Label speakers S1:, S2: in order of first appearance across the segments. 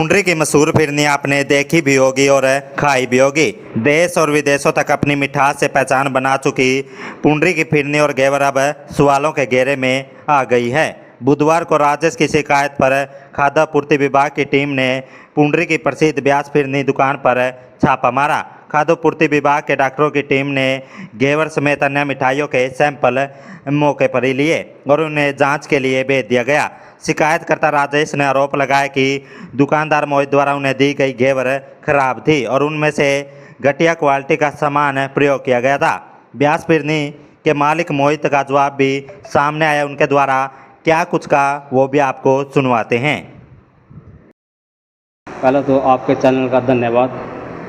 S1: पुंडरी की मशहूर फिरनी आपने देखी भी होगी और खाई भी होगी। देश और विदेशों तक अपनी मिठास से पहचान बना चुकी पुंडरी की फिरनी और घेवर अब सवालों के घेरे में आ गई है। बुधवार को राजेश की शिकायत पर खाद्य आपूर्ति विभाग की टीम ने पुंडरी की प्रसिद्ध ब्यास फिरनी दुकान पर छापा मारा। खाद्य आपूर्ति विभाग के डॉक्टरों की टीम ने घेवर समेत अन्य मिठाइयों के सैंपल मौके पर ही लिए और उन्हें जांच के लिए भेज दिया गया। शिकायतकर्ता राजेश ने आरोप लगाया कि दुकानदार मोहित द्वारा उन्हें दी गई घेवर खराब थी और उनमें से घटिया क्वालिटी का सामान प्रयोग किया गया था। ब्यास फिरनी के मालिक मोहित का जवाब भी सामने आया। उनके द्वारा क्या कुछ कहा वो भी आपको सुनवाते हैं।
S2: पहले तो आपके चैनल का धन्यवाद।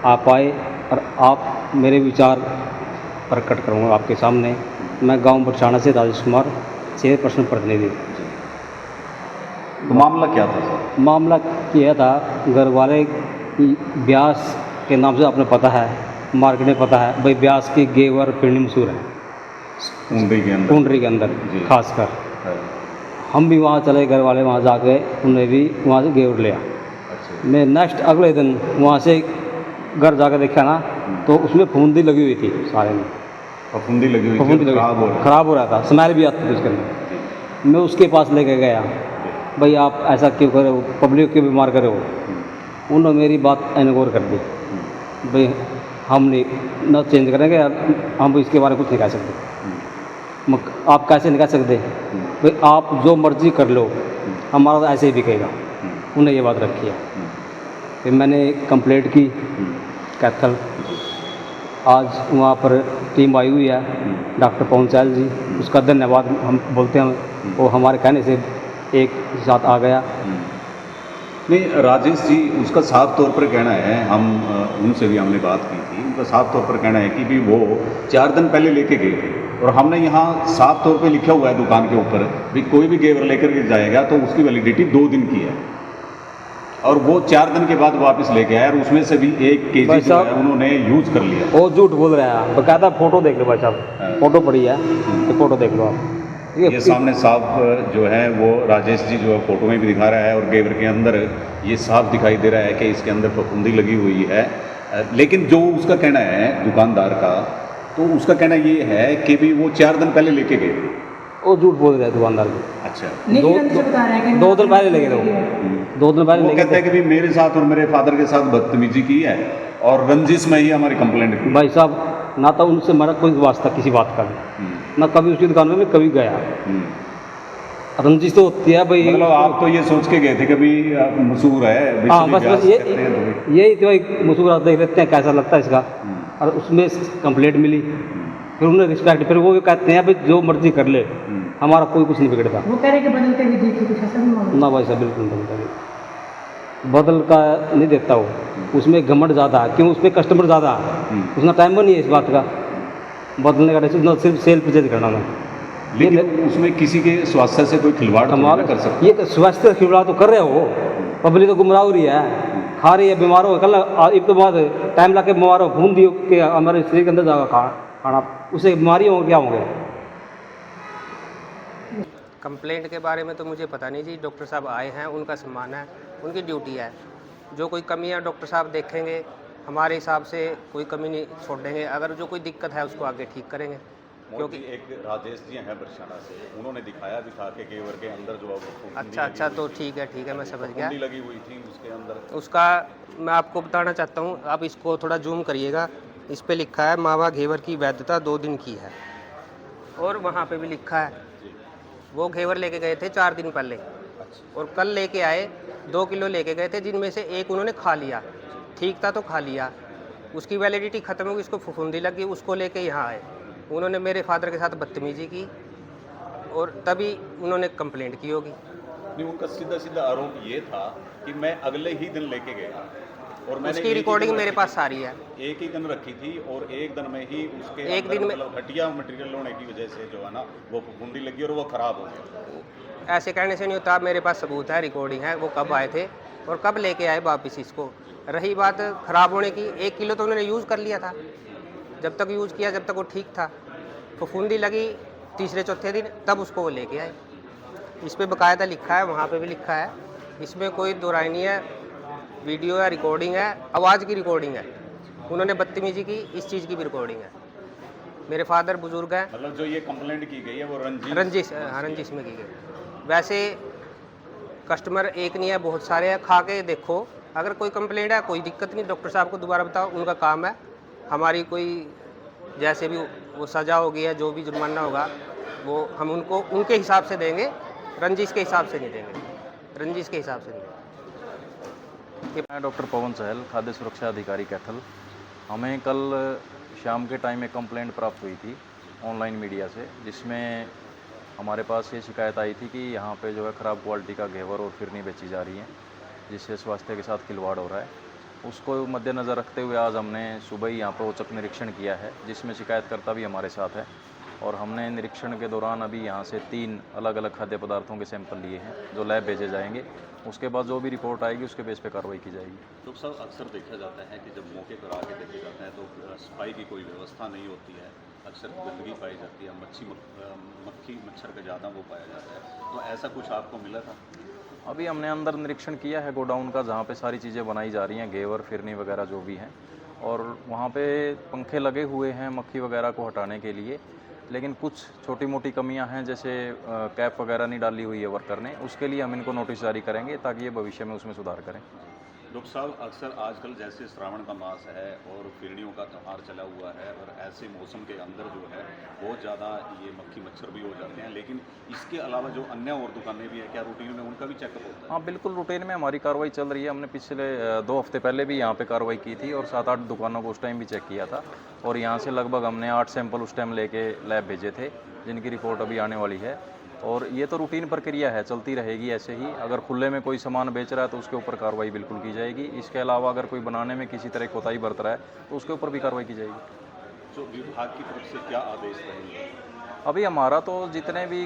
S2: आप आए और आप मेरे विचार प्रकट करूँगा आपके सामने। मैं गांव बरसाना से राजेश कुमार, चेयरपर्सन प्रतिनिधि।
S3: तो मामला क्या था सर?
S2: मामला किया था, घर वाले ब्यास के नाम से आपने पता है, मार्केट में पता है भाई, ब्यास की घेवर फिरनी मशहूर है पुंडरी के अंदर खासकर। हम भी वहाँ चले, घर वाले वहाँ जाके उन्हें भी वहाँ से घेवर लिया। मैं नेक्स्ट अगले दिन वहाँ से घर जाकर देखा ना, तो उसमें फफूंदी लगी हुई थी सारे में।
S3: फफूंदी लगी हुई थी,
S2: खराब हो रहा था, स्मेल भी आती थी उसके अंदर। मैं उसके पास लेके गया, भाई आप ऐसा क्यों करे हो, पब्लिक क्यों बीमार करे हो। उन्होंने मेरी बात इग्नोर कर दी, भाई हम नहीं न चेंज करेंगे, हम इसके बारे में कुछ नहीं कह सकते। आप कैसे नहीं कह सकते भाई, आप जो मर्जी कर लो, हमारा तो ऐसे ही बिकेगा। उन्हें ये बात रखी है। फिर मैंने कंप्लेंट की कैथल। आज वहाँ पर टीम आई हुई है, डॉक्टर पवन चहल जी, उसका धन्यवाद हम बोलते हैं। वो हमारे कहने से एक साथ आ गया।
S3: नहीं राजेश जी, उसका साफ तौर पर कहना है, हम उनसे भी हमने बात की थी, उनका साफ तौर पर कहना है कि भी वो 4 दिन पहले लेके गए थे और हमने यहाँ साफ तौर पे लिखा हुआ है दुकान के ऊपर भी कोई भी घेवर लेकर के जाएगा तो उसकी वैलिडिटी 2 दिन की है, और वो 4 दिन के बाद वापस लेके आए और उसमें से भी 1 केजी जो है उन्होंने यूज कर लिया।
S2: वो झूठ बोल रहा है, बकायदा फोटो देख लो भाई साहब, फोटो पड़ी है, ये फोटो देख लो आप।
S3: ये सामने साफ जो है वो राजेश जी जो है फोटो में भी दिखा रहा है और घेवर के अंदर ये साफ दिखाई दे रहा है कि इसके अंदर फफूंदी लगी हुई है। लेकिन जो उसका कहना है दुकानदार का, तो उसका कहना ये है कि भी वो 4 दिन पहले लेके गए थे।
S2: वो झूठ बोल रहा है दुकानदार को।
S3: अच्छा,
S2: 2 दिन पहले लेके गए, 2 दिन पहले
S3: वो कहते हैं कि भी मेरे साथ और मेरे फादर के साथ बदतमीजी की है और रंजिश में ही हमारी कंप्लेंट की।
S2: भाई साहब, ना तो उनसे मेरा कोई वास्ता किसी बात का भी, ना कभी उसकी दुकान में मैं कभी गया। रंजिश तो होती है भाई,
S3: मतलब आप तो ये सोच के गए थे कभी मशहूर है।
S2: हाँ बस यही तो भाई मशहूर देख लेते हैं कैसा लगता है इसका, और उसमें कंप्लेंट मिली, फिर उन्हें रिस्पेक्ट, फिर वो कहते हैं भाई जो मर्जी कर ले, हमारा कोई कुछ नहीं बिगड़ता।
S4: वो कह रहे कि बदलते भी देखिए कुछ ऐसा नहीं।
S2: ना भाई साहब, बिल्कुल बदलता नहीं, बदल का नहीं देता वो, उसमें घमंड ज़्यादा है। क्यों? उसमें कस्टमर ज़्यादा है, उसका टाइम नहीं है इस बात का बदलने का, सिर्फ सेल परचेज करना है।
S3: लेकिन उसमें किसी के स्वास्थ्य से कोई खिलवाड़ तो नहीं कर सकता।
S2: ये स्वास्थ्य खिलवाड़ तो कर रहे हो, पब्लिक तो गुमराह हो रही है, खा रही है, बीमार हो। कल एक तो बहुत टाइम ला के बीमार हो, घूम दियो कि हमारे शरीर के अंदर जाएगा खाना, उससे बीमारी होंगे, क्या होंगे।
S5: कंप्लेंट के बारे में तो मुझे पता नहीं जी, डॉक्टर साहब आए हैं, उनका सम्मान है, उनकी ड्यूटी है। जो कोई कमी है डॉक्टर साहब देखेंगे, हमारे हिसाब से कोई कमी नहीं छोड़ देंगे। अगर जो कोई दिक्कत है उसको आगे ठीक करेंगे।
S3: क्योंकि एक राजेश जी हैं बरसाना से, उन्होंने दिखाया भी था कि घेवर के अंदर जो
S5: अच्छा, तो ठीक है, मैं समझ गया।
S3: लगी हुई थी उसके अंदर।
S5: उसका मैं आपको बताना चाहता हूँ, आप इसको थोड़ा जूम करिएगा। इस पे लिखा है मावा घेवर की वैधता 2 दिन की है, और वहाँ पे भी लिखा है वो घेवर लेके गए थे 4 दिन पहले, और कल लेके आए 2 किलो लेके गए थे, जिनमें से 1 उन्होंने खा लिया। ठीक था तो खा लिया, उसकी वैलिडिटी ख़त्म हो गई, उसको फफूंदी लगी, उसको लेके यहाँ आए। उन्होंने मेरे फादर के साथ बदतमीजी की और तभी उन्होंने कंप्लेंट की होगी।
S3: नहीं, उनका सीधा आरोप ये था कि मैं अगले ही दिन लेके गया और मैंने
S5: उसकी रिकॉर्डिंग मेरे पास सारी है।
S3: एक ही दिन रखी थी और एक दिन में ही उसके
S5: एक दिन में
S3: मतलब घटिया मटेरियल होने की वजह से जो है ना वो फफूंदी लगी और वो ख़राब हो गया।
S5: ऐसे कहने से नहीं होता, मेरे पास सबूत है, रिकॉर्डिंग है, वो कब आए थे और कब लेके आए वापस इसको। रही बात ख़राब होने की, 1 किलो तो उन्होंने यूज़ कर लिया था, जब तक यूज़ किया जब तक वो ठीक था। फफूंदी लगी 3-4 दिन, तब उसको वो लेके आए। इस पर बाकायदा लिखा है, वहाँ पे भी लिखा है, इसमें कोई दो राय नहीं है। वीडियो है, रिकॉर्डिंग है, आवाज़ की रिकॉर्डिंग है। उन्होंने बदतमीजी की, इस चीज़ की भी रिकॉर्डिंग है। मेरे फादर बुजुर्ग हैं,
S3: मतलब जो ये कंप्लेंट की गई है वो
S5: रंजिश में की गई। वैसे कस्टमर एक नहीं है, बहुत सारे हैं। खा के देखो, अगर कोई कंप्लेंट है कोई दिक्कत नहीं, डॉक्टर साहब को दोबारा बताओ, उनका काम है। हमारी कोई जैसे भी वो सज़ा होगी है, जो भी जुर्माना होगा वो हम उनको उनके हिसाब से देंगे, रंजिश के हिसाब से नहीं देंगे, रंजिश के हिसाब से नहीं देंगे।
S6: मैं डॉक्टर पवन सहल, खाद्य सुरक्षा अधिकारी कैथल। हमें कल शाम के टाइम एक कंप्लेंट प्राप्त हुई थी ऑनलाइन मीडिया से, जिसमें हमारे पास ये शिकायत आई थी कि यहाँ पे जो है ख़राब क्वालिटी का घेवर और फिरनी बेची जा रही है, जिससे स्वास्थ्य के साथ खिलवाड़ हो रहा है। उसको मद्देनज़र रखते हुए आज हमने सुबह ही यहाँ पर औचक निरीक्षण किया है, जिसमें शिकायतकर्ता भी हमारे साथ है। और हमने निरीक्षण के दौरान अभी यहाँ से 3 अलग अलग खाद्य पदार्थों के सैंपल लिए हैं, जो लैब भेजे जाएंगे। उसके बाद जो भी रिपोर्ट आएगी उसके बेस पे कार्रवाई की जाएगी।
S3: तो सब अक्सर देखा जाता है कि जब मौके पर आके देखे जाते हैं तो सफाई की कोई व्यवस्था नहीं होती है, अक्सर गंदगी पाई जाती है, मक्खी मच्छर का ज़्यादा वो पाया जाता है। तो ऐसा कुछ आपको मिला था?
S6: अभी हमने अंदर निरीक्षण किया है गोडाउन का, जहाँ पे सारी चीज़ें बनाई जा रही हैं, घेवर फिरनी वगैरह जो भी हैं, और वहाँ पे पंखे लगे हुए हैं मक्खी वगैरह को हटाने के लिए। लेकिन कुछ छोटी मोटी कमियां हैं, जैसे कैप वगैरह नहीं डाली हुई है वर्कर ने, उसके लिए हम इनको नोटिस जारी करेंगे ताकि ये भविष्य में उसमें सुधार करें।
S3: डॉक्टर साहब, अक्सर आजकल जैसे श्रावण का मास है और फिरनियों का त्यौहार चला हुआ है, और ऐसे मौसम के अंदर जो है बहुत ज़्यादा ये मक्खी मच्छर भी हो जाते हैं, लेकिन इसके अलावा जो अन्य और दुकानें भी हैं, क्या रूटीन में उनका भी चेकअप होता है?
S6: हाँ बिल्कुल, रूटीन में हमारी कार्रवाई चल रही है। हमने पिछले 2 हफ्ते पहले भी यहाँ पे कार्रवाई की थी और 7-8 दुकानों को उस टाइम भी चेक किया था, और यहाँ से लगभग हमने 8 सैंपल उस टाइम लेके लैब भेजे थे, जिनकी रिपोर्ट अभी आने वाली है। और ये तो रूटीन प्रक्रिया है, चलती रहेगी ऐसे ही। अगर खुले में कोई सामान बेच रहा है तो उसके ऊपर कार्रवाई बिल्कुल की जाएगी। इसके अलावा अगर कोई बनाने में किसी तरह कोताही बरत रहा है तो उसके ऊपर भी कार्रवाई की जाएगी।
S3: तो विभाग की तरफ से क्या आदेश रहेंगे?
S6: अभी हमारा तो जितने भी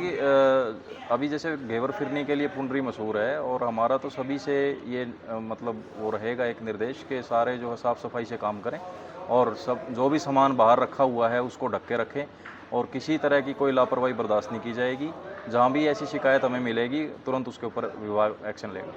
S6: अभी जैसे घेवर फिरनी के लिए पुंडरी मशहूर है, और हमारा तो सभी से ये मतलब वो रहेगा एक निर्देश कि सारे जो है साफ़ सफाई से काम करें, और सब जो भी सामान बाहर रखा हुआ है उसको ढक के रखें, और किसी तरह की कोई लापरवाही बर्दाश्त नहीं की जाएगी। जहाँ भी ऐसी शिकायत हमें मिलेगी तुरंत उसके ऊपर विभाग एक्शन लेगा।